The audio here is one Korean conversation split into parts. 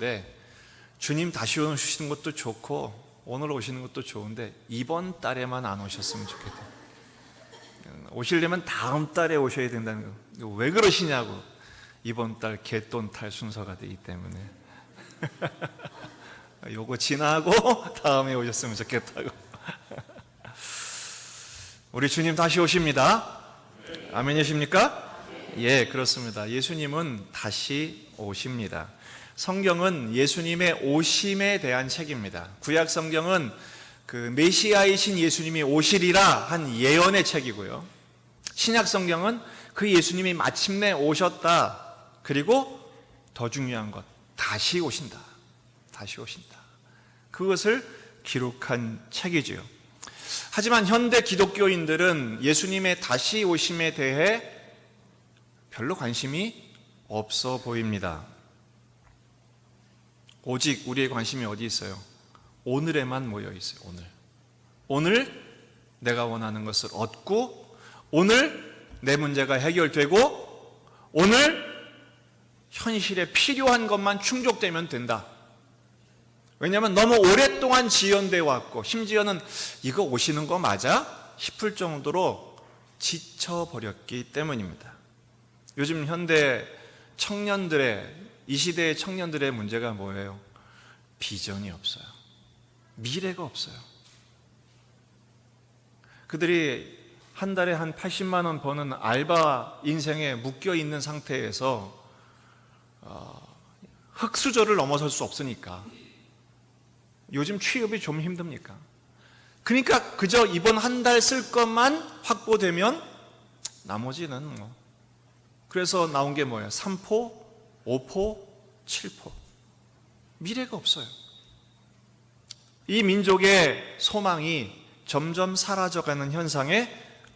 오셨는데, 주님 다시 오시는 것도 좋고 오늘 오시는 것도 좋은데 이번 달에만 안 오셨으면 좋겠다. 오시려면 다음 달에 오셔야 된다는 거. 왜 그러시냐고. 이번 달 개돈 탈 순서가 되기 때문에 요거 지나고 다음에 오셨으면 좋겠다고. 우리 주님 다시 오십니다. 아멘이십니까? 예, 그렇습니다. 예수님은 다시 오십니다. 성경은 예수님의 오심에 대한 책입니다. 구약 성경은 그 메시아이신 예수님이 오시리라 한 예언의 책이고요. 신약 성경은 그 예수님이 마침내 오셨다. 그리고 더 중요한 것, 다시 오신다. 다시 오신다. 그것을 기록한 책이지요. 하지만 현대 기독교인들은 예수님의 다시 오심에 대해 별로 관심이 없어 보입니다. 오직 우리의 관심이 어디 있어요? 오늘에만 모여 있어요. 오늘 내가 원하는 것을 얻고, 오늘 내 문제가 해결되고, 오늘 현실에 필요한 것만 충족되면 된다. 왜냐하면 너무 오랫동안 지연되어 왔고, 심지어는 이거 오시는 거 맞아? 싶을 정도로 지쳐버렸기 때문입니다. 요즘 현대 청년들의, 이 시대의 청년들의 문제가 뭐예요? 비전이 없어요. 미래가 없어요. 그들이 한 달에 한 80만 원 버는 알바 인생에 묶여 있는 상태에서 흙수저를 넘어설 수 없으니까 요즘 취업이 좀 힘듭니까? 그러니까 그저 이번 한 달 쓸 것만 확보되면 나머지는 뭐. 그래서 나온 게 뭐예요? 3포, 5포, 7포. 미래가 없어요. 이 민족의 소망이 점점 사라져가는 현상에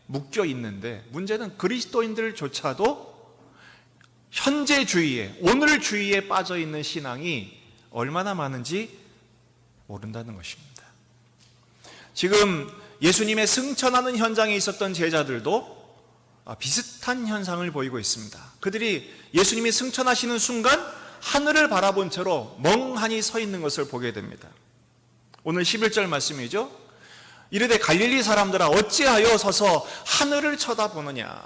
묶여 있는데, 문제는 그리스도인들조차도 현재주의에, 오늘주의에 빠져 있는 신앙이 얼마나 많은지 모른다는 것입니다. 지금 예수님의 승천하는 현장에 있었던 제자들도 비슷한 현상을 보이고 있습니다. 그들이 예수님이 승천하시는 순간 하늘을 바라본 채로 멍하니 서 있는 것을 보게 됩니다. 오늘 11절 말씀이죠. 이르되 갈릴리 사람들아 어찌하여 서서 하늘을 쳐다보느냐.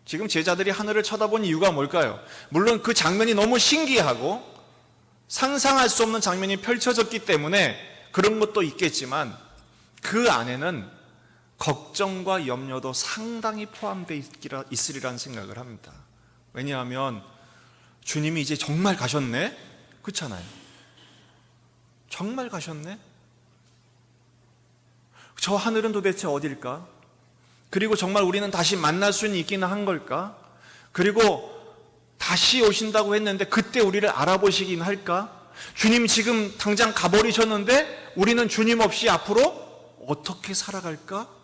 지금 제자들이 하늘을 쳐다본 이유가 뭘까요? 물론 그 장면이 너무 신기하고 상상할 수 없는 장면이 펼쳐졌기 때문에 그런 것도 있겠지만, 그 안에는 걱정과 염려도 상당히 포함되어 있으리라는 생각을 합니다. 왜냐하면 주님이 이제 정말 가셨네? 그렇잖아요. 정말 가셨네? 저 하늘은 도대체 어딜까? 그리고 정말 우리는 다시 만날 수는 있기는 한 걸까? 그리고 다시 오신다고 했는데 그때 우리를 알아보시긴 할까? 주님 지금 당장 가버리셨는데 우리는 주님 없이 앞으로 어떻게 살아갈까?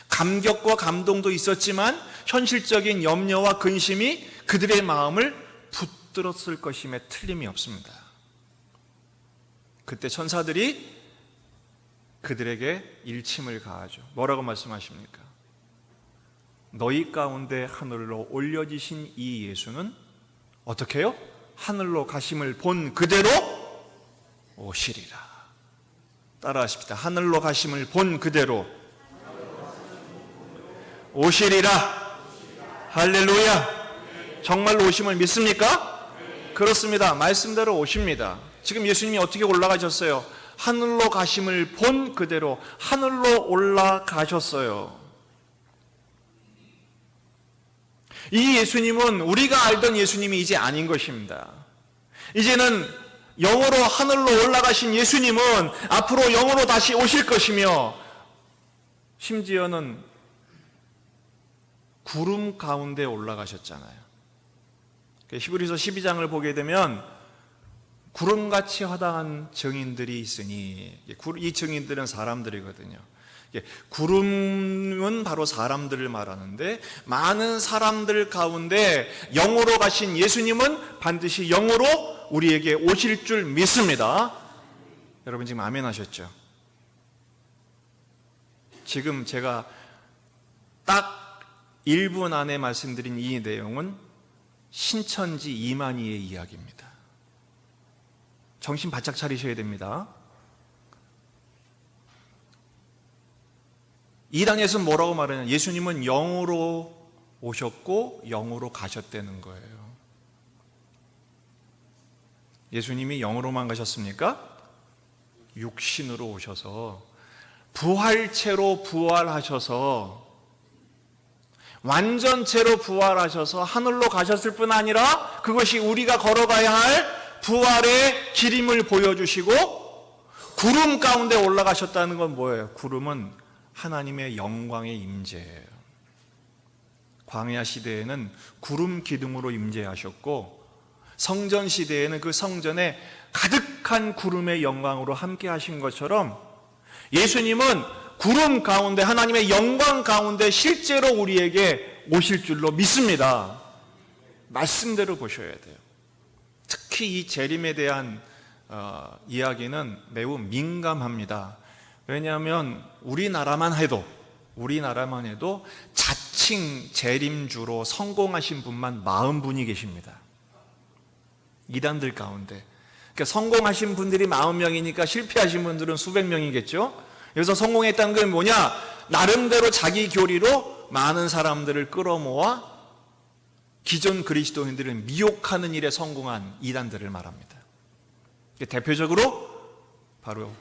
감격과 감동도 있었지만 현실적인 염려와 근심이 그들의 마음을 붙들었을 것임에 틀림이 없습니다. 그때 천사들이 그들에게 일침을 가하죠. 뭐라고 말씀하십니까? 너희 가운데 하늘로 올려지신 이 예수는 어떻게 해요? 하늘로 가심을 본 그대로 오시리라. 따라하십시다. 하늘로 가심을 본 그대로 오시리라. 할렐루야. 정말로 오심을 믿습니까? 그렇습니다. 말씀대로 오십니다. 지금 예수님이 어떻게 올라가셨어요? 하늘로 가심을 본 그대로 하늘로 올라가셨어요. 이 예수님은 우리가 알던 예수님이 이제 아닌 것입니다. 이제는 영으로 하늘로 올라가신 예수님은 앞으로 영으로 다시 오실 것이며, 심지어는 구름 가운데 올라가셨잖아요. 히브리서 12장을 보게 되면 구름같이 허다한 증인들이 있으니, 이 증인들은 사람들이거든요. 구름은 바로 사람들을 말하는데, 많은 사람들 가운데 영으로 가신 예수님은 반드시 영으로 우리에게 오실 줄 믿습니다. 여러분 지금 아멘 하셨죠? 지금 제가 딱 1분 안에 말씀드린 이 내용은 신천지 이만희의 이야기입니다. 정신 바짝 차리셔야 됩니다. 이단에서는 뭐라고 말하냐? 예수님은 영으로 오셨고 영으로 가셨다는 거예요. 예수님이 영으로만 가셨습니까? 육신으로 오셔서 부활체로 부활하셔서 완전체로 부활하셔서 하늘로 가셨을 뿐 아니라 그것이 우리가 걸어가야 할 부활의 길임을 보여주시고 구름 가운데 올라가셨다는 건 뭐예요? 구름은 하나님의 영광의 임재예요. 광야 시대에는 구름 기둥으로 임재하셨고 성전 시대에는 그 성전에 가득한 구름의 영광으로 함께 하신 것처럼 예수님은 구름 가운데 하나님의 영광 가운데 실제로 우리에게 오실 줄로 믿습니다. 말씀대로 보셔야 돼요. 특히 이 재림에 대한 이야기는 매우 민감합니다. 왜냐하면 우리나라만 해도 자칭 재림주로 성공하신 분만 40분이 계십니다. 이단들 가운데. 그러니까 성공하신 분들이 40명이니까 실패하신 분들은 수백 명이겠죠. 그래서 성공했다는 건 뭐냐? 나름대로 자기 교리로 많은 사람들을 끌어모아 기존 그리스도인들을 미혹하는 일에 성공한 이단들을 말합니다. 대표적으로 바로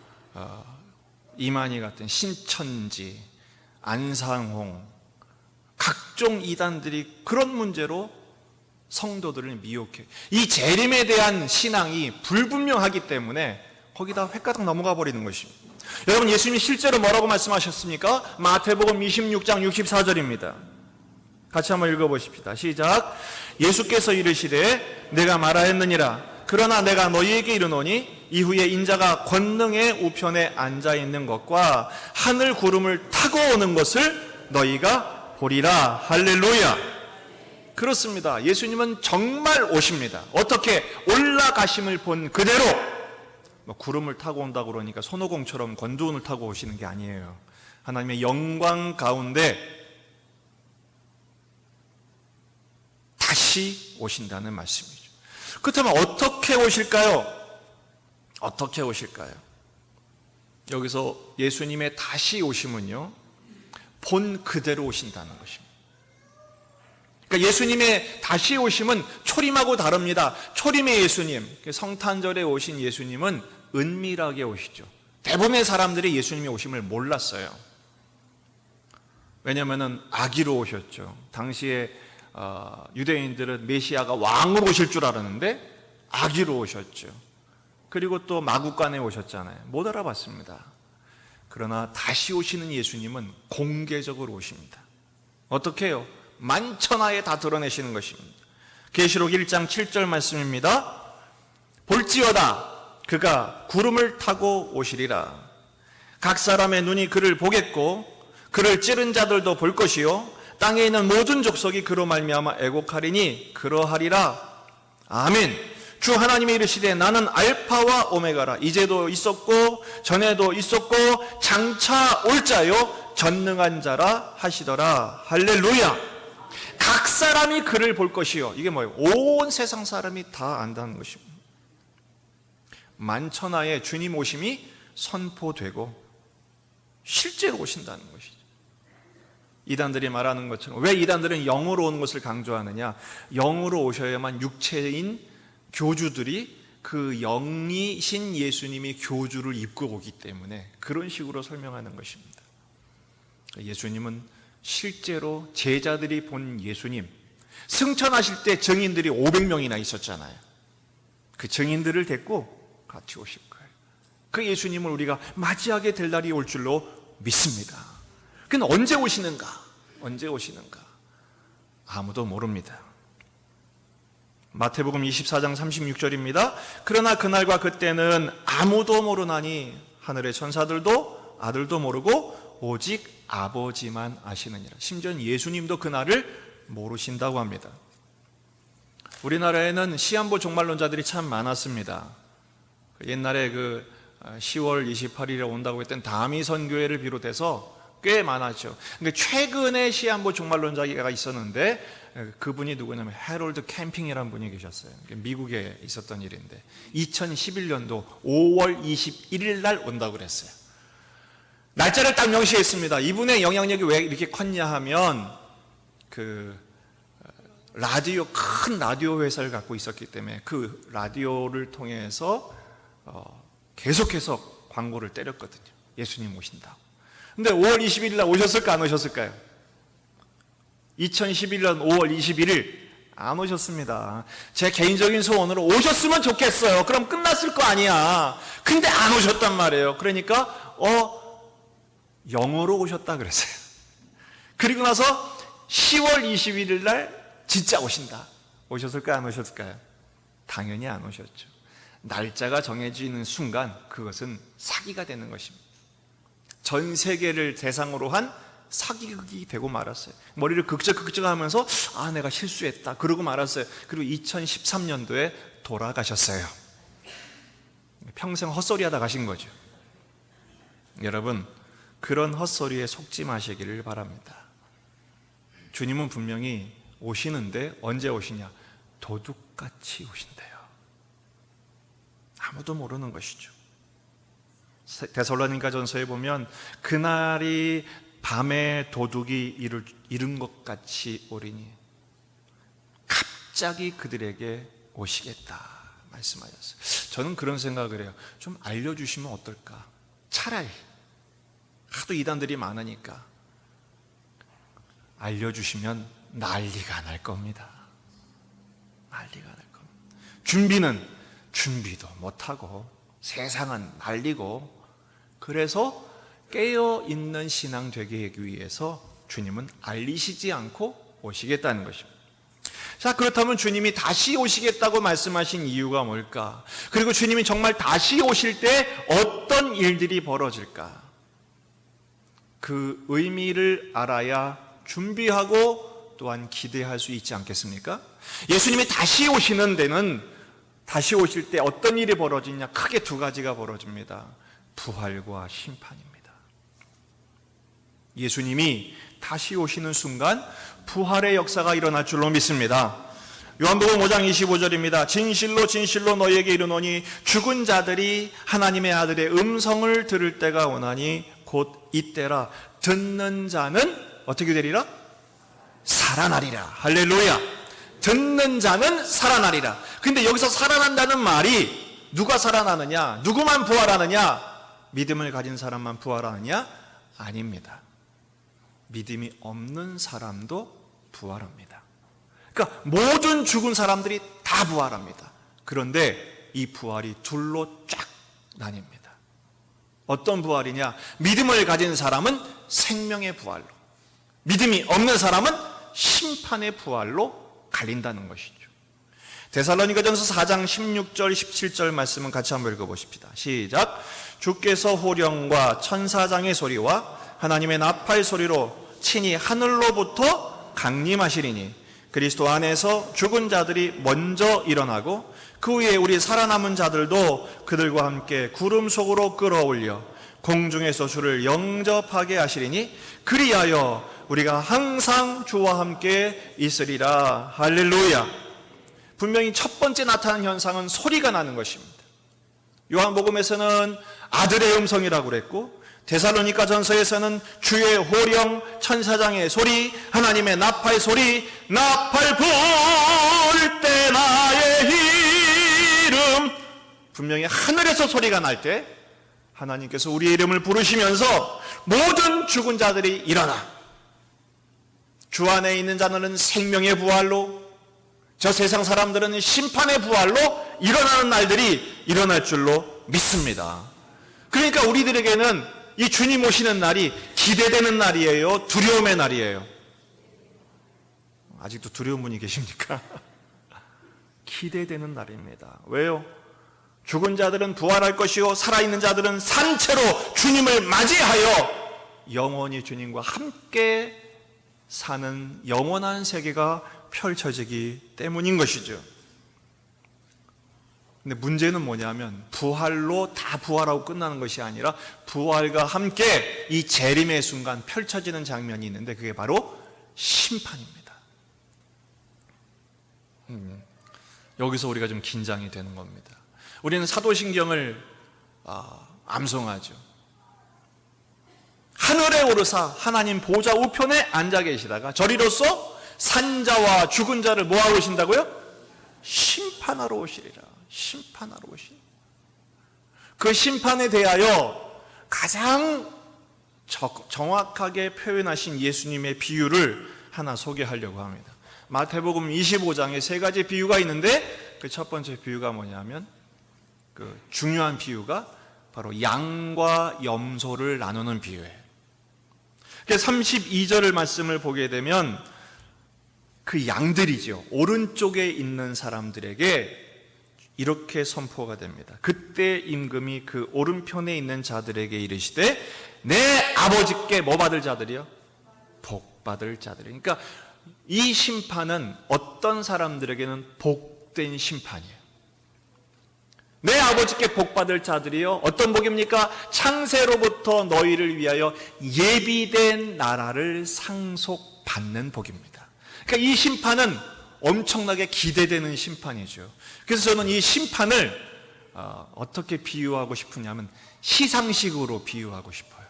이만희 같은 신천지, 안상홍, 각종 이단들이 그런 문제로 성도들을 미혹해. 이 재림에 대한 신앙이 불분명하기 때문에 거기다 획가닥 넘어가 버리는 것입니다. 여러분, 예수님이 실제로 뭐라고 말씀하셨습니까? 마태복음 26장 64절입니다. 같이 한번 읽어보십시다. 시작. 예수께서 이르시되 내가 말하였느니라. 그러나 내가 너희에게 이르노니 이후에 인자가 권능의 우편에 앉아있는 것과 하늘 구름을 타고 오는 것을 너희가 보리라. 할렐루야. 그렇습니다. 예수님은 정말 오십니다. 어떻게? 올라가심을 본 그대로. 구름을 타고 온다고 그러니까 손오공처럼 권두운을 타고 오시는 게 아니에요. 하나님의 영광 가운데 다시 오신다는 말씀이죠. 그렇다면 어떻게 오실까요? 어떻게 오실까요? 여기서 예수님의 다시 오심은요, 본 그대로 오신다는 것입니다. 그러니까 예수님의 다시 오심은 초림하고 다릅니다. 초림의 예수님, 성탄절에 오신 예수님은 은밀하게 오시죠. 대부분의 사람들이 예수님의 오심을 몰랐어요. 왜냐하면 아기로 오셨죠. 당시에 유대인들은 메시아가 왕으로 오실 줄 알았는데 아기로 오셨죠. 그리고 또 마구간에 오셨잖아요. 못 알아봤습니다. 그러나 다시 오시는 예수님은 공개적으로 오십니다. 어떻게 해요? 만천하에 다 드러내시는 것입니다. 계시록 1장 7절 말씀입니다. 볼지어다 그가 구름을 타고 오시리라. 각 사람의 눈이 그를 보겠고 그를 찌른 자들도 볼 것이요 땅에 있는 모든 족속이 그로 말미암아 애곡하리니 그러하리라. 아멘. 주 하나님이 이르시되 나는 알파와 오메가라. 이제도 있었고 전에도 있었고 장차 올 자요 전능한 자라 하시더라. 할렐루야. 각 사람이 그를 볼 것이요. 이게 뭐예요? 온 세상 사람이 다 안다는 것입니다. 만천하에 주님 오심이 선포되고 실제로 오신다는 것이죠. 이단들이 말하는 것처럼, 왜 이단들은 영으로 오는 것을 강조하느냐? 영으로 오셔야만 육체인 교주들이 그 영이신 예수님이 교주를 입고 오기 때문에 그런 식으로 설명하는 것입니다. 예수님은 실제로 제자들이 본 예수님, 승천하실 때 증인들이 500명이나 있었잖아요. 그 증인들을 데리고 같이 오실 거예요. 그 예수님을 우리가 맞이하게 될 날이 올 줄로 믿습니다. 그는 언제 오시는가? 언제 오시는가? 아무도 모릅니다. 마태복음 24장 36절입니다. 그러나 그날과 그때는 아무도 모르나니 하늘의 천사들도 아들도 모르고 오직 아버지만 아시느니라. 심지어 예수님도 그날을 모르신다고 합니다. 우리나라에는 시한부 종말론자들이 참 많았습니다. 옛날에 10월 28일에 온다고 했던 다미선교회를 비롯해서 꽤 많았죠. 근데 최근에 시한부 종말론자가 있었는데 그분이 누구냐면 해롤드 캠핑이라는 분이 계셨어요. 미국에 있었던 일인데 2011년도 5월 21일 날 온다고 그랬어요. 날짜를 딱 명시했습니다. 이분의 영향력이 왜 이렇게 컸냐 하면 큰 라디오 회사를 갖고 있었기 때문에 그 라디오를 통해서 계속해서 광고를 때렸거든요. 예수님 오신다고. 근데 5월 21일 날 오셨을까 안 오셨을까요? 2011년 5월 21일 안 오셨습니다. 제 개인적인 소원으로 오셨으면 좋겠어요. 그럼 끝났을 거 아니야. 근데 안 오셨단 말이에요. 그러니까 영어로 오셨다 그랬어요. 그리고 나서 10월 21일 날 진짜 오신다. 오셨을까요? 안 오셨을까요? 당연히 안 오셨죠. 날짜가 정해지는 순간 그것은 사기가 되는 것입니다. 전 세계를 대상으로 한 사기극이 되고 말았어요. 머리를 극적하면서 내가 실수했다 그러고 말았어요. 그리고 2013년도에 돌아가셨어요. 평생 헛소리하다 가신 거죠. 여러분, 그런 헛소리에 속지 마시기를 바랍니다. 주님은 분명히 오시는데 언제 오시냐? 도둑같이 오신대요. 아무도 모르는 것이죠. 데살로니가전서에 보면 그날이 밤에 도둑이 이른 것 같이 오리니 갑자기 그들에게 오시겠다 말씀하셨어요. 저는 그런 생각을 해요. 좀 알려주시면 어떨까? 차라리 하도 이단들이 많으니까 알려주시면 난리가 날 겁니다. 난리가 날 겁니다. 준비도 못하고 세상은 난리고, 그래서 깨어있는 신앙 되게 하기 위해서 주님은 알리시지 않고 오시겠다는 것입니다. 자, 그렇다면 주님이 다시 오시겠다고 말씀하신 이유가 뭘까? 그리고 주님이 정말 다시 오실 때 어떤 일들이 벌어질까? 그 의미를 알아야 준비하고 또한 기대할 수 있지 않겠습니까? 예수님이 다시 오시는 데는, 다시 오실 때 어떤 일이 벌어지냐? 크게 두 가지가 벌어집니다. 부활과 심판입니다. 예수님이 다시 오시는 순간 부활의 역사가 일어날 줄로 믿습니다. 요한복음 5장 25절입니다. 진실로 진실로 너희에게 이르노니 죽은 자들이 하나님의 아들의 음성을 들을 때가 오나니 곧 이때라. 듣는 자는 어떻게 되리라? 살아나리라. 할렐루야. 듣는 자는 살아나리라. 근데 여기서 살아난다는 말이 누가 살아나느냐? 누구만 부활하느냐? 믿음을 가진 사람만 부활하느냐? 아닙니다. 믿음이 없는 사람도 부활합니다. 그러니까 모든 죽은 사람들이 다 부활합니다. 그런데 이 부활이 둘로 쫙 나뉩니다. 어떤 부활이냐? 믿음을 가진 사람은 생명의 부활로, 믿음이 없는 사람은 심판의 부활로 갈린다는 것이죠. 데살로니가전서 4장 16절 17절 말씀은 같이 한번 읽어보십시다. 시작. 주께서 호령과 천사장의 소리와 하나님의 나팔 소리로 친히 하늘로부터 강림하시리니 그리스도 안에서 죽은 자들이 먼저 일어나고 그 후에 우리 살아남은 자들도 그들과 함께 구름 속으로 끌어올려 공중에서 주를 영접하게 하시리니 그리하여 우리가 항상 주와 함께 있으리라. 할렐루야. 분명히 첫 번째 나타나는 현상은 소리가 나는 것입니다. 요한복음에서는 아들의 음성이라고 그랬고, 데살로니가 전서에서는 주의 호령, 천사장의 소리, 하나님의 나팔 소리, 나팔 불 때 나의 이름, 분명히 하늘에서 소리가 날 때 하나님께서 우리의 이름을 부르시면서 모든 죽은 자들이 일어나 주 안에 있는 자들은 생명의 부활로, 저 세상 사람들은 심판의 부활로 일어나는 날들이 일어날 줄로 믿습니다. 그러니까 우리들에게는 이 주님 오시는 날이 기대되는 날이에요? 두려움의 날이에요? 아직도 두려운 분이 계십니까? 기대되는 날입니다. 왜요? 죽은 자들은 부활할 것이요 살아있는 자들은 산 채로 주님을 맞이하여 영원히 주님과 함께 사는 영원한 세계가 펼쳐지기 때문인 것이죠. 근데 문제는 뭐냐면 부활로 다 부활하고 끝나는 것이 아니라 부활과 함께 이 재림의 순간 펼쳐지는 장면이 있는데 그게 바로 심판입니다. 여기서 우리가 좀 긴장이 되는 겁니다. 우리는 사도신경을 암송하죠. 하늘에 오르사 하나님 보좌 우편에 앉아 계시다가 저리로서 산자와 죽은 자를 뭐하러 오신다고요? 심판하러 오시리라. 심판하러 오시리라. 그 심판에 대하여 가장 정확하게 표현하신 예수님의 비유를 하나 소개하려고 합니다. 마태복음 25장에 세 가지 비유가 있는데 그 첫 번째 비유가 뭐냐면 그 중요한 비유가 바로 양과 염소를 나누는 비유예요. 32절을 말씀을 보게 되면 그 양들이죠. 오른쪽에 있는 사람들에게 이렇게 선포가 됩니다. 그때 임금이 그 오른편에 있는 자들에게 이르시되 내 아버지께 뭐 받을 자들이요? 복 받을 자들이. 그러니까 이 심판은 어떤 사람들에게는 복된 심판이에요. 내 아버지께 복 받을 자들이요. 어떤 복입니까? 창세로부터 너희를 위하여 예비된 나라를 상속받는 복입니다. 그러니까 이 심판은 엄청나게 기대되는 심판이죠. 그래서 저는 이 심판을 어떻게 비유하고 싶으냐면 시상식으로 비유하고 싶어요.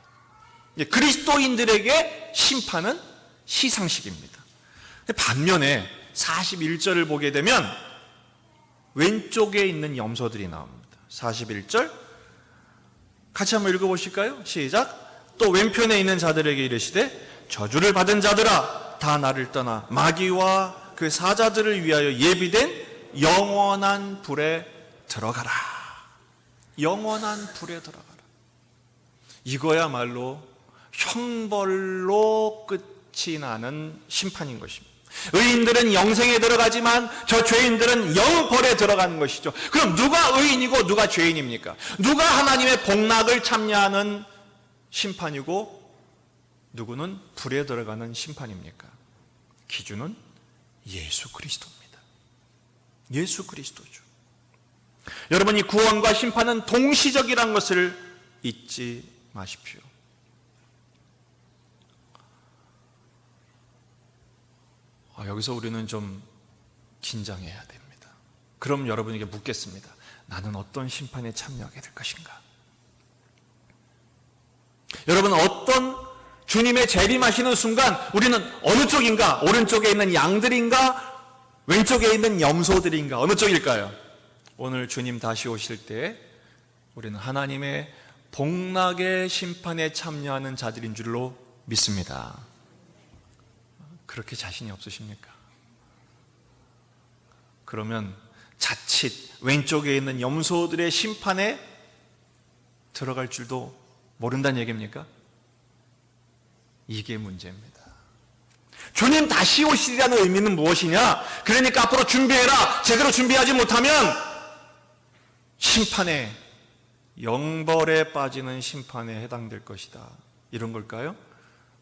그리스도인들에게 심판은 시상식입니다. 반면에 41절을 보게 되면 왼쪽에 있는 염소들이 나옵니다. 41절 같이 한번 읽어보실까요? 시작. 또 왼편에 있는 자들에게 이르시되 저주를 받은 자들아 다 나를 떠나 마귀와 그 사자들을 위하여 예비된 영원한 불에 들어가라. 영원한 불에 들어가라. 이거야말로 형벌로 끝이 나는 심판인 것입니다. 의인들은 영생에 들어가지만 저 죄인들은 영벌에 들어가는 것이죠. 그럼 누가 의인이고 누가 죄인입니까? 누가 하나님의 복락을 참여하는 심판이고 누구는 불에 들어가는 심판입니까? 기준은 예수 그리스도입니다. 예수 그리스도죠. 여러분, 이 구원과 심판은 동시적이라는 것을 잊지 마십시오. 여기서 우리는 좀 긴장해야 됩니다. 그럼 여러분에게 묻겠습니다. 나는 어떤 심판에 참여하게 될 것인가? 여러분, 어떤 주님의 재림하시는 순간 우리는 어느 쪽인가? 오른쪽에 있는 양들인가? 왼쪽에 있는 염소들인가? 어느 쪽일까요? 오늘 주님 다시 오실 때 우리는 하나님의 복락의 심판에 참여하는 자들인 줄로 믿습니다. 그렇게 자신이 없으십니까? 그러면 자칫 왼쪽에 있는 염소들의 심판에 들어갈 줄도 모른다는 얘기입니까? 이게 문제입니다. 주님 다시 오시리라는 의미는 무엇이냐? 그러니까 앞으로 준비해라. 제대로 준비하지 못하면 심판에, 영벌에 빠지는 심판에 해당될 것이다. 이런 걸까요?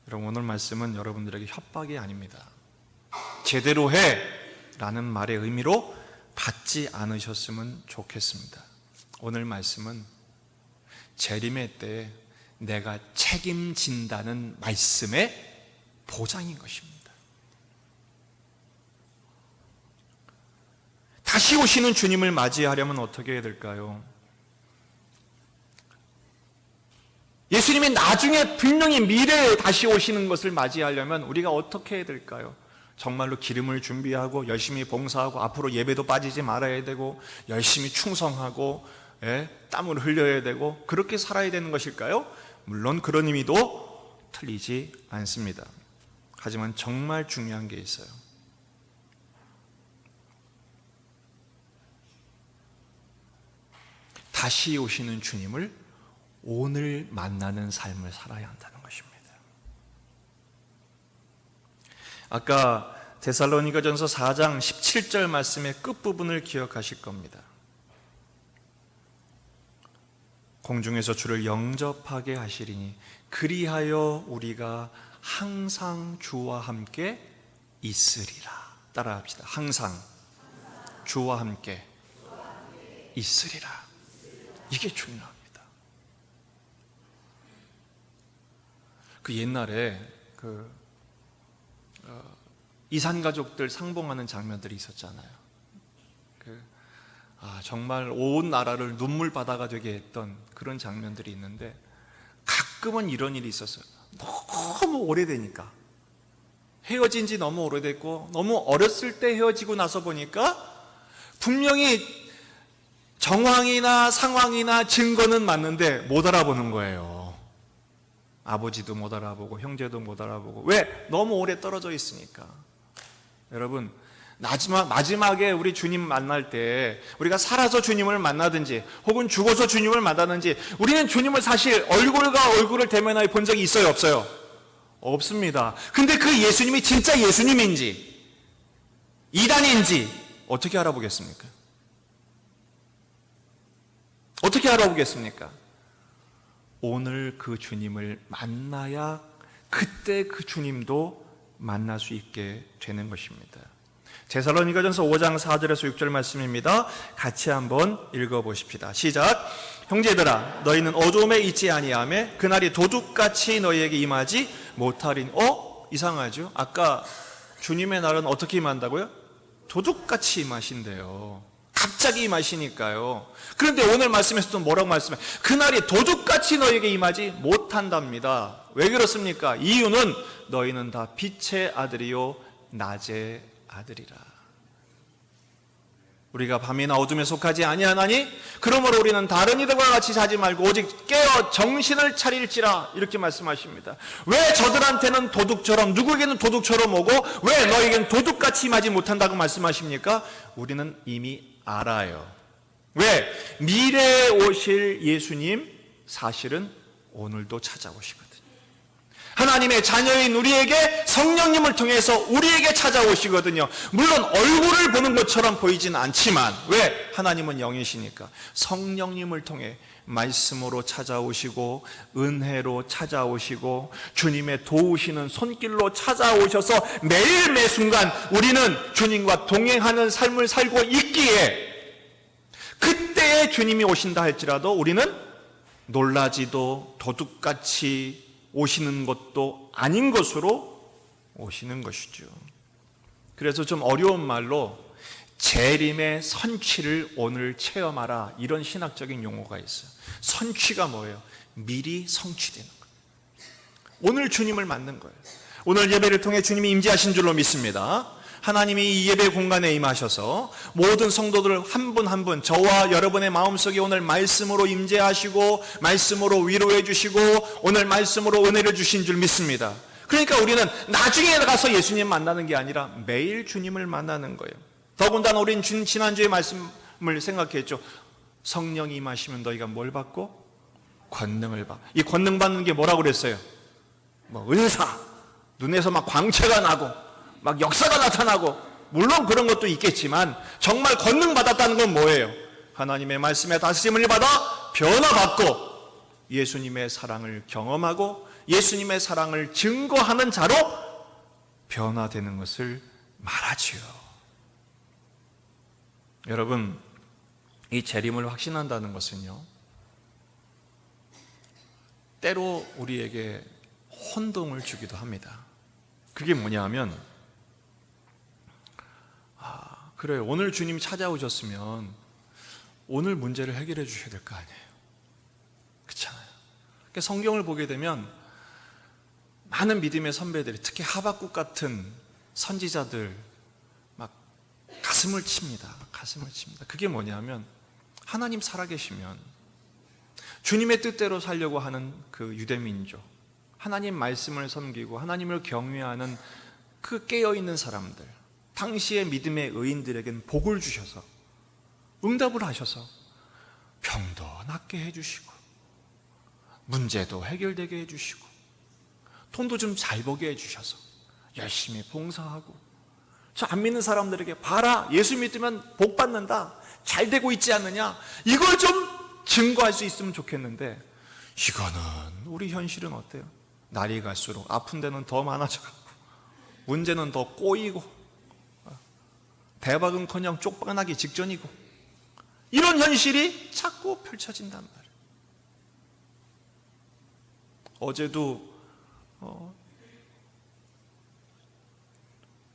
여러분, 오늘 말씀은 여러분들에게 협박이 아닙니다. 제대로 해 라는 말의 의미로 받지 않으셨으면 좋겠습니다. 오늘 말씀은 재림의 때에 내가 책임진다는 말씀의 보장인 것입니다. 다시 오시는 주님을 맞이하려면 어떻게 해야 될까요? 예수님이 나중에 분명히 미래에 다시 오시는 것을 맞이하려면 우리가 어떻게 해야 될까요? 정말로 기름을 준비하고 열심히 봉사하고 앞으로 예배도 빠지지 말아야 되고 열심히 충성하고 땀을 흘려야 되고 그렇게 살아야 되는 것일까요? 물론 그런 의미도 틀리지 않습니다. 하지만 정말 중요한 게 있어요. 다시 오시는 주님을 오늘 만나는 삶을 살아야 한다는 것입니다. 아까 데살로니가전서 4장 17절 말씀의 끝부분을 기억하실 겁니다. 공중에서 주를 영접하게 하시리니 그리하여 우리가 항상 주와 함께 있으리라. 따라합시다. 항상 주와 함께 있으리라. 이게 중요합니다. 그 옛날에 이산 가족들 상봉하는 장면들이 있었잖아요. 정말 온 나라를 눈물바다가 되게 했던 그런 장면들이 있는데, 가끔은 이런 일이 있었어요. 너무 오래되니까, 헤어진 지 너무 오래됐고 너무 어렸을 때 헤어지고 나서 보니까 분명히 정황이나 상황이나 증거는 맞는데 못 알아보는 거예요. 아버지도 못 알아보고 형제도 못 알아보고. 왜? 너무 오래 떨어져 있으니까. 여러분, 마지막에 우리 주님 만날 때, 우리가 살아서 주님을 만나든지 혹은 죽어서 주님을 만나든지, 우리는 주님을 사실 얼굴과 얼굴을 대면하여 본 적이 있어요, 없어요? 없습니다. 근데 그 예수님이 진짜 예수님인지 이단인지 어떻게 알아보겠습니까? 어떻게 알아보겠습니까? 오늘 그 주님을 만나야 그때 그 주님도 만날 수 있게 되는 것입니다. 데살로니가전서 5장 4절에서 6절 말씀입니다. 같이 한번 읽어보십시다. 시작. 형제들아, 너희는 어둠에 있지 아니하며 그날이 도둑같이 너희에게 임하지 못하리니. 이상하죠? 아까 주님의 날은 어떻게 임한다고요? 도둑같이 임하신대요. 갑자기 임하시니까요. 그런데 오늘 말씀에서도 뭐라고 말씀해요? 그날이 도둑같이 너희에게 임하지 못한답니다. 왜 그렇습니까? 이유는 너희는 다 빛의 아들이요 낮의 아들이라. 우리가 밤이나 어둠에 속하지 아니하나니 그러므로 우리는 다른 이들과 같이 자지 말고 오직 깨어 정신을 차릴지라, 이렇게 말씀하십니다. 왜 저들한테는 도둑처럼, 누구에게는 도둑처럼 오고 왜 너에게는 도둑같이 임하지 못한다고 말씀하십니까? 우리는 이미 알아요. 왜? 미래에 오실 예수님 사실은 오늘도 찾아오시거든요. 하나님의 자녀인 우리에게 성령님을 통해서 우리에게 찾아오시거든요. 물론 얼굴을 보는 것처럼 보이지는 않지만, 왜? 하나님은 영이시니까 성령님을 통해 말씀으로 찾아오시고 은혜로 찾아오시고 주님의 도우시는 손길로 찾아오셔서 매일 매순간 우리는 주님과 동행하는 삶을 살고 있기에, 그때에 주님이 오신다 할지라도 우리는 놀라지도 도둑같이 오시는 것도 아닌 것으로 오시는 것이죠. 그래서 좀 어려운 말로 재림의 선취를 오늘 체험하라, 이런 신학적인 용어가 있어요. 선취가 뭐예요? 미리 성취되는 거예요. 오늘 주님을 만난 거예요. 오늘 예배를 통해 주님이 임재하신 줄로 믿습니다. 하나님이 이 예배 공간에 임하셔서 모든 성도들 한 분 한 분, 저와 여러분의 마음속에 오늘 말씀으로 임재하시고 말씀으로 위로해 주시고 오늘 말씀으로 은혜를 주신 줄 믿습니다. 그러니까 우리는 나중에 가서 예수님 만나는 게 아니라 매일 주님을 만나는 거예요. 더군다나 우리는 지난주의 말씀을 생각했죠. 성령이 임하시면 너희가 뭘 받고? 권능을 받고. 이 권능 받는 게 뭐라고 그랬어요? 은사, 눈에서 막 광채가 나고 막 역사가 나타나고, 물론 그런 것도 있겠지만 정말 권능 받았다는 건 뭐예요? 하나님의 말씀에 다스림을 받아 변화받고 예수님의 사랑을 경험하고 예수님의 사랑을 증거하는 자로 변화되는 것을 말하지요. 여러분, 이 재림을 확신한다는 것은요, 때로 우리에게 혼동을 주기도 합니다. 그게 뭐냐면, 그래요, 오늘 주님이 찾아오셨으면 오늘 문제를 해결해 주셔야 될 거 아니에요. 그렇잖아요. 그러니까 성경을 보게 되면 많은 믿음의 선배들이, 특히 하박국 같은 선지자들 막 가슴을 칩니다. 가슴을 칩니다. 그게 뭐냐면, 하나님 살아계시면 주님의 뜻대로 살려고 하는 그 유대민족, 하나님 말씀을 섬기고 하나님을 경외하는 그 깨어있는 사람들, 당시의 믿음의 의인들에게는 복을 주셔서 응답을 하셔서 병도 낫게 해주시고 문제도 해결되게 해주시고 돈도 좀 잘 벌게 해주셔서 열심히 봉사하고, 저 안 믿는 사람들에게 봐라, 예수 믿으면 복 받는다, 잘 되고 있지 않느냐, 이걸 좀 증거할 수 있으면 좋겠는데, 이거는 우리 현실은 어때요? 날이 갈수록 아픈 데는 더 많아져가고 문제는 더 꼬이고 대박은커녕 쪽박나기 직전이고, 이런 현실이 자꾸 펼쳐진단 말이에요. 어제도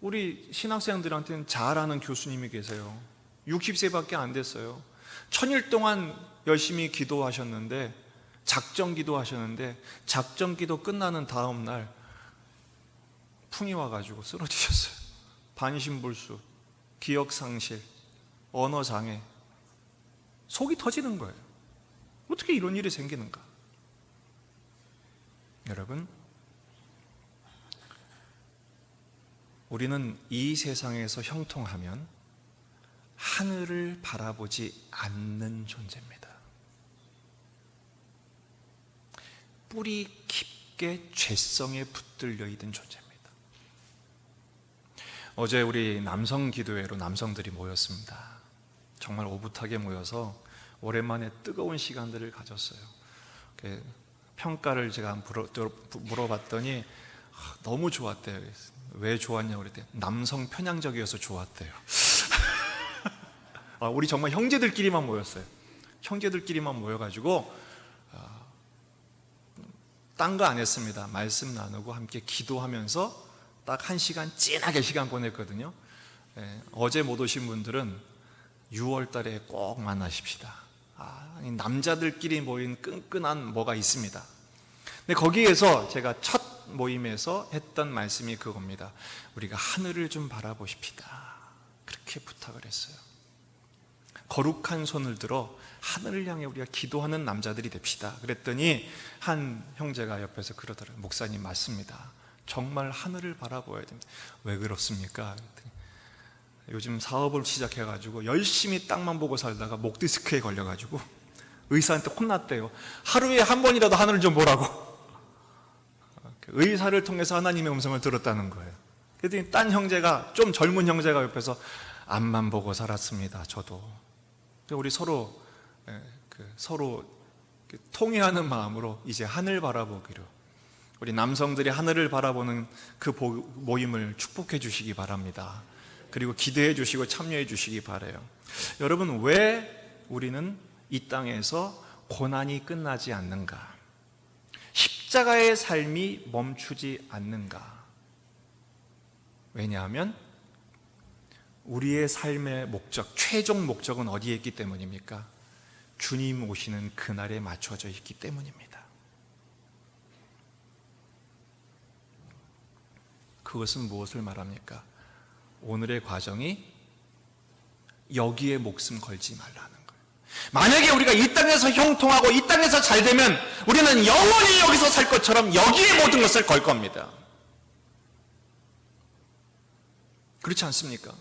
우리 신학생들한테는 잘 아는 교수님이 계세요. 60세밖에 안 됐어요. 1000일 동안 열심히 기도하셨는데, 작정 기도하셨는데, 작정 기도 끝나는 다음 날 풍이 와가지고 쓰러지셨어요. 반신불수, 기억상실, 언어장애, 속이 터지는 거예요. 어떻게 이런 일이 생기는가? 여러분, 우리는 이 세상에서 형통하면 하늘을 바라보지 않는 존재입니다. 뿌리 깊게 죄성에 붙들려 있는 존재입니다. 어제 우리 남성 기도회로 남성들이 모였습니다. 정말 오붓하게 모여서 오랜만에 뜨거운 시간들을 가졌어요. 평가를 제가 물어봤더니 너무 좋았대요. 왜 좋았냐고 그랬더니 남성 편향적이어서 좋았대요. 우리 정말 형제들끼리만 모였어요. 형제들끼리만 모여가지고 딴 거 안 했습니다. 말씀 나누고 함께 기도하면서 딱 1시간 찐하게 시간 보냈거든요. 어제 못 오신 분들은 6월 달에 꼭 만나십시다. 남자들끼리 모인 끈끈한 뭐가 있습니다. 근데 거기에서 제가 첫 모임에서 했던 말씀이 그겁니다. 우리가 하늘을 좀 바라보십시다. 그렇게 부탁을 했어요. 거룩한 손을 들어 하늘을 향해 우리가 기도하는 남자들이 됩시다. 그랬더니 한 형제가 옆에서 그러더라고요. 목사님 맞습니다. 정말 하늘을 바라보아야 됩니다. 왜 그렇습니까? 그랬더니 요즘 사업을 시작해가지고 열심히 땅만 보고 살다가 목 디스크에 걸려가지고 의사한테 혼났대요. 하루에 한 번이라도 하늘을 좀 보라고. 의사를 통해서 하나님의 음성을 들었다는 거예요. 그랬더니 딴 형제가, 좀 젊은 형제가 옆에서 앞만 보고 살았습니다. 저도. 우리 서로 통회하는 마음으로 이제 하늘 바라보기로, 우리 남성들이 하늘을 바라보는 그 모임을 축복해 주시기 바랍니다. 그리고 기도해 주시고 참여해 주시기 바라요. 여러분, 왜 우리는 이 땅에서 고난이 끝나지 않는가? 십자가의 삶이 멈추지 않는가? 왜냐하면 우리의 삶의 목적, 최종 목적은 어디에 있기 때문입니까? 주님 오시는 그날에 맞춰져 있기 때문입니다. 그것은 무엇을 말합니까? 오늘의 과정이 여기에 목숨 걸지 말라는 거예요. 만약에 우리가 이 땅에서 형통하고 이 땅에서 잘 되면 우리는 영원히 여기서 살 것처럼 여기에 모든 것을 걸 겁니다. 그렇지 않습니까?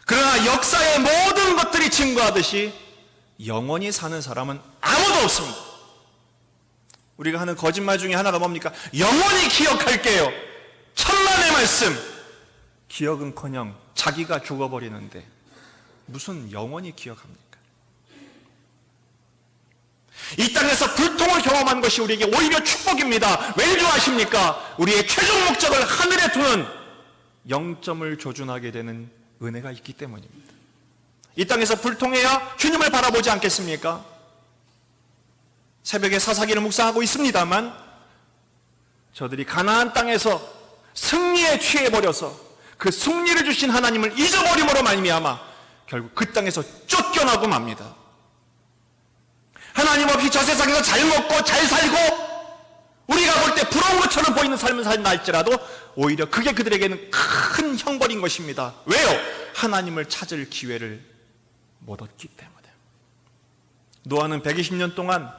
그러나 역사의 모든 것들이 증거하듯이 영원히 사는 사람은 아무도 없습니다. 우리가 하는 거짓말 중에 하나가 뭡니까? 영원히 기억할게요. 천만의 말씀. 기억은커녕 자기가 죽어버리는데 무슨 영원히 기억합니까? 이 땅에서 불통을 경험한 것이 우리에게 오히려 축복입니다. 왜 좋아하십니까? 우리의 최종 목적을 하늘에 두는 0점을 조준하게 되는 은혜가 있기 때문입니다. 이 땅에서 불통해야 주님을 바라보지 않겠습니까? 새벽에 사사기를 묵상하고 있습니다만 저들이 가나안 땅에서 승리에 취해버려서 그 승리를 주신 하나님을 잊어버림으로 말미암아 결국 그 땅에서 쫓겨나고 맙니다. 하나님 없이 저 세상에서 잘 먹고 잘 살고 우리가 볼 때 부러운 것처럼 보이는 삶을 산다 할지라도 오히려 그게 그들에게는 큰 형벌인 것입니다. 왜요? 하나님을 찾을 기회를 못 얻기 때문에. 노아는 120년 동안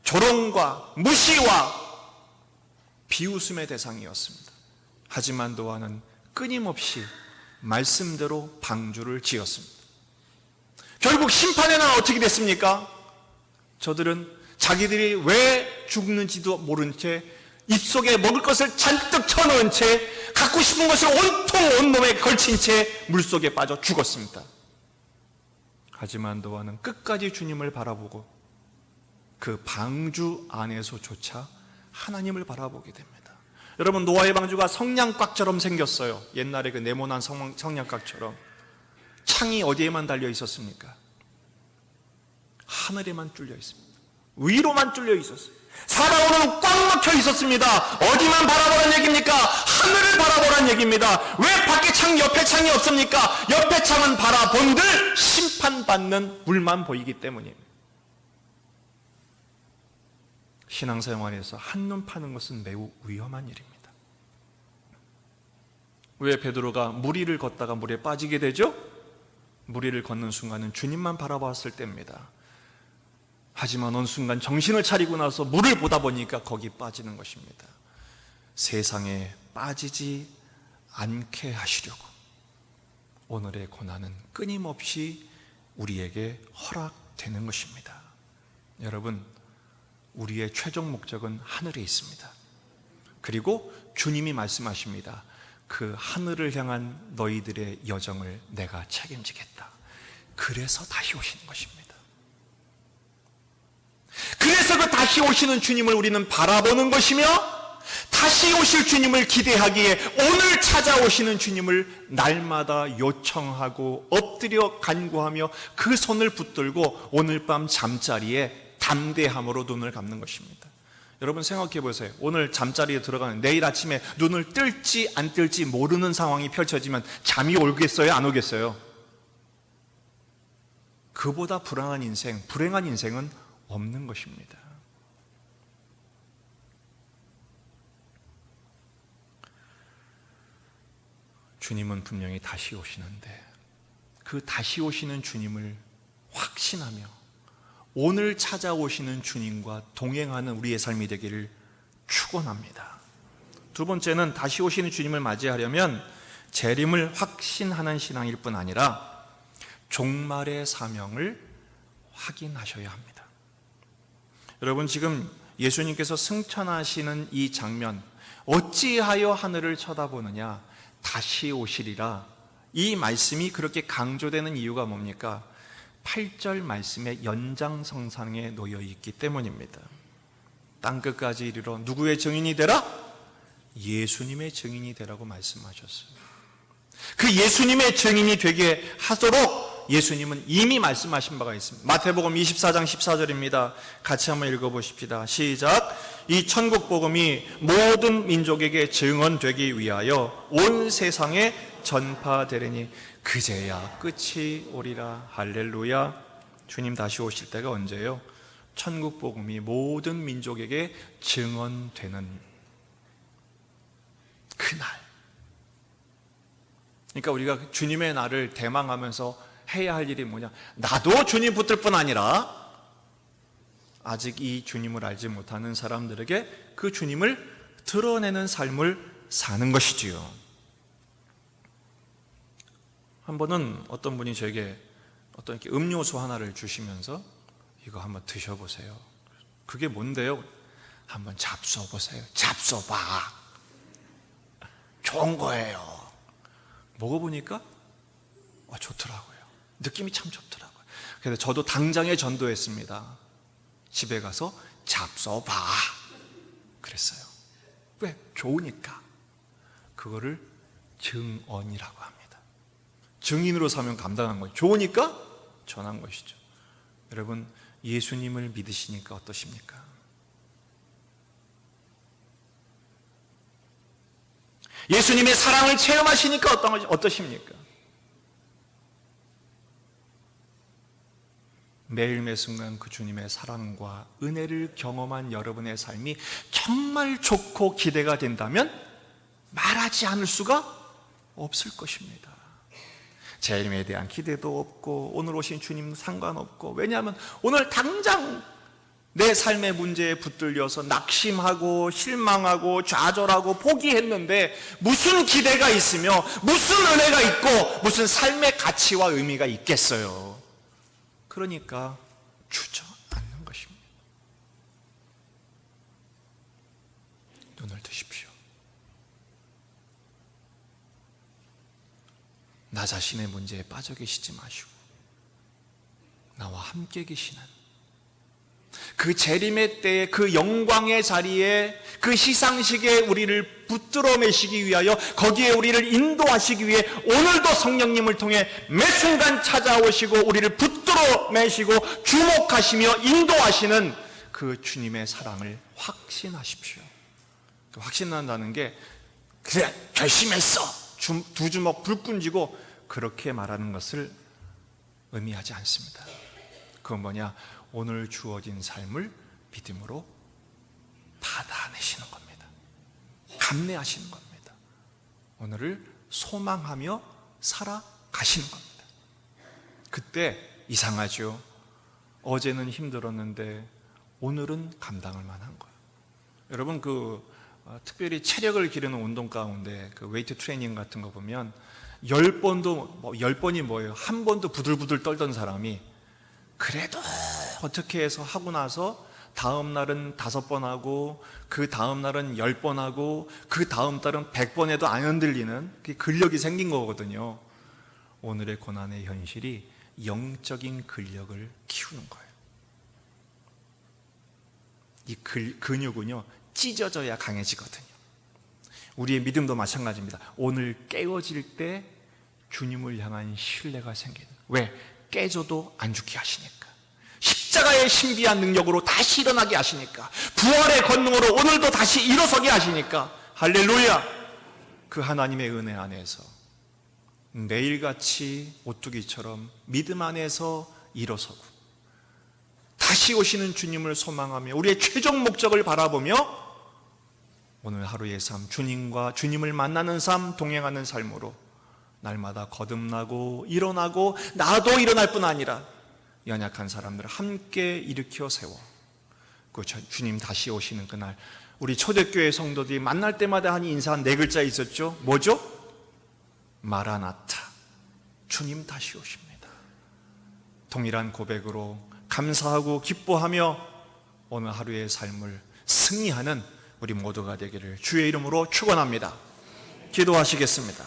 조롱과 무시와 비웃음의 대상이었습니다. 하지만 노아는 끊임없이 말씀대로 방주를 지었습니다. 결국 심판의 날 어떻게 됐습니까? 저들은 자기들이 왜 죽는지도 모른 채 입속에 먹을 것을 잔뜩 쳐놓은 채 갖고 싶은 것을 온통 온몸에 걸친 채 물속에 빠져 죽었습니다. 하지만 노아는 끝까지 주님을 바라보고 그 방주 안에서조차 하나님을 바라보게 됩니다. 여러분, 노아의 방주가 성냥곽처럼 생겼어요. 옛날에 그 네모난 성냥곽처럼. 창이 어디에만 달려 있었습니까? 하늘에만 뚫려 있습니다. 위로만 뚫려 있었어요. 사방으로는 꽉 막혀 있었습니다. 어디만 바라보란 얘기입니까? 하늘을 바라보란 얘기입니다. 왜 밖에 창, 옆에 창이 없습니까? 옆에 창은 바라본들 심판받는 물만 보이기 때문입니다. 신앙생활에서 한눈 파는 것은 매우 위험한 일입니다. 왜 베드로가 물 위를 걷다가 물에 빠지게 되죠? 물 위를 걷는 순간은 주님만 바라봤을 때입니다. 하지만 어느 순간 정신을 차리고 나서 물을 보다 보니까 거기 빠지는 것입니다. 세상에 빠지지 않게 하시려고 오늘의 고난은 끊임없이 우리에게 허락되는 것입니다. 여러분, 우리의 최종 목적은 하늘에 있습니다. 그리고 주님이 말씀하십니다. 그 하늘을 향한 너희들의 여정을 내가 책임지겠다. 그래서 다시 오시는 것입니다. 그래서 그 다시 오시는 주님을 우리는 바라보는 것이며, 다시 오실 주님을 기대하기에 오늘 찾아오시는 주님을 날마다 요청하고 엎드려 간구하며 그 손을 붙들고 오늘 밤 잠자리에 담대함으로 눈을 감는 것입니다. 여러분 생각해 보세요. 오늘 잠자리에 들어가는, 내일 아침에 눈을 뜰지 안 뜰지 모르는 상황이 펼쳐지면 잠이 오겠어요? 안 오겠어요? 그보다 불안한 인생, 불행한 인생은 없는 것입니다. 주님은 분명히 다시 오시는데 그 다시 오시는 주님을 확신하며 오늘 찾아오시는 주님과 동행하는 우리의 삶이 되기를 축원합니다. 두 번째는 다시 오시는 주님을 맞이하려면 재림을 확신하는 신앙일 뿐 아니라 종말의 사명을 확인하셔야 합니다. 여러분, 지금 예수님께서 승천하시는 이 장면, 어찌하여 하늘을 쳐다보느냐, 다시 오시리라, 이 말씀이 그렇게 강조되는 이유가 뭡니까? 8절 말씀의 연장선상에 놓여 있기 때문입니다. 땅끝까지 이르러 누구의 증인이 되라? 예수님의 증인이 되라고 말씀하셨어요. 그 예수님의 증인이 되게 하도록 예수님은 이미 말씀하신 바가 있습니다. 마태복음 24장 14절입니다. 같이 한번 읽어보십시다. 시작. 이 천국 복음이 모든 민족에게 증언되기 위하여 온 세상에 전파되리니 그제야 끝이 오리라. 할렐루야. 주님 다시 오실 때가 언제예요? 천국 복음이 모든 민족에게 증언되는 그날. 그러니까 우리가 주님의 날을 대망하면서 해야 할 일이 뭐냐? 나도 주님 붙들 뿐 아니라 아직 이 주님을 알지 못하는 사람들에게 그 주님을 드러내는 삶을 사는 것이지요. 한 번은 어떤 분이 저에게 어떤 이렇게 음료수 하나를 주시면서 이거 한번 드셔보세요. 그게 뭔데요? 한번 잡숴보세요. 잡숴봐. 좋은 거예요. 먹어보니까 좋더라고요. 느낌이 참 좋더라고요. 그래서 저도 당장에 전도했습니다. 집에 가서 잡숴봐 그랬어요. 왜? 좋으니까. 그거를 증언이라고 합니다. 증인으로 사면 감당한 거예요. 좋으니까 전한 것이죠. 여러분, 예수님을 믿으시니까 어떠십니까? 예수님의 사랑을 체험하시니까 어떠십니까? 매일 매 순간 그 주님의 사랑과 은혜를 경험한 여러분의 삶이 정말 좋고 기대가 된다면 말하지 않을 수가 없을 것입니다. 재림에 대한 기대도 없고 오늘 오신 주님 상관없고, 왜냐하면 오늘 당장 내 삶의 문제에 붙들려서 낙심하고 실망하고 좌절하고 포기했는데 무슨 기대가 있으며 무슨 은혜가 있고 무슨 삶의 가치와 의미가 있겠어요. 그러니까 주저앉는 것입니다. 눈을 뜨십시오. 나 자신의 문제에 빠져 계시지 마시고 나와 함께 계시는, 그 재림의 때에 그 영광의 자리에 그 시상식에 우리를 붙들어 매시기 위하여 거기에 우리를 인도하시기 위해 오늘도 성령님을 통해 매 순간 찾아오시고 우리를 붙들어 매시고 주목하시며 인도하시는 그 주님의 사랑을 확신하십시오. 그 확신한다는 게 그래 결심했어 두 주먹 불끈 쥐고 그렇게 말하는 것을 의미하지 않습니다. 그건 뭐냐? 오늘 주어진 삶을 믿음으로 받아내시는 겁니다. 감내하시는 겁니다. 오늘을 소망하며 살아가시는 겁니다. 그때 이상하죠. 어제는 힘들었는데 오늘은 감당할 만한 거예요. 여러분 특별히 체력을 기르는 운동 가운데 그 웨이트 트레이닝 같은 거 보면 10번도 10번이 뭐예요? 한 번도 부들부들 떨던 사람이 그래도 어떻게 해서 하고 나서 다음 날은 5번 하고 그 다음 날은 10번 하고 그 다음 달은 100번 해도 안 흔들리는 그 근력이 생긴 거거든요. 오늘의 고난의 현실이 영적인 근력을 키우는 거예요. 이 근육은요 찢어져야 강해지거든요. 우리의 믿음도 마찬가지입니다. 오늘 깨어질 때 주님을 향한 신뢰가 생기는. 왜? 깨져도 안 죽게 하시니까. 십자가의 신비한 능력으로 다시 일어나게 하시니까. 부활의 권능으로 오늘도 다시 일어서게 하시니까. 할렐루야. 그 하나님의 은혜 안에서 매일같이 오뚜기처럼 믿음 안에서 일어서고 다시 오시는 주님을 소망하며 우리의 최종 목적을 바라보며 오늘 하루의 삶, 주님을 만나는 삶, 동행하는 삶으로 날마다 거듭나고 일어나고 나도 일어날 뿐 아니라 연약한 사람들을 함께 일으켜 세워 그 주님 다시 오시는 그날 우리 초대교회 성도들이 만날 때마다 하는 인사 한 4글자 있었죠? 뭐죠? 마라나타. 주님 다시 오십니다. 동일한 고백으로 감사하고 기뻐하며 오늘 하루의 삶을 승리하는 우리 모두가 되기를 주의 이름으로 축원합니다. 기도하시겠습니다.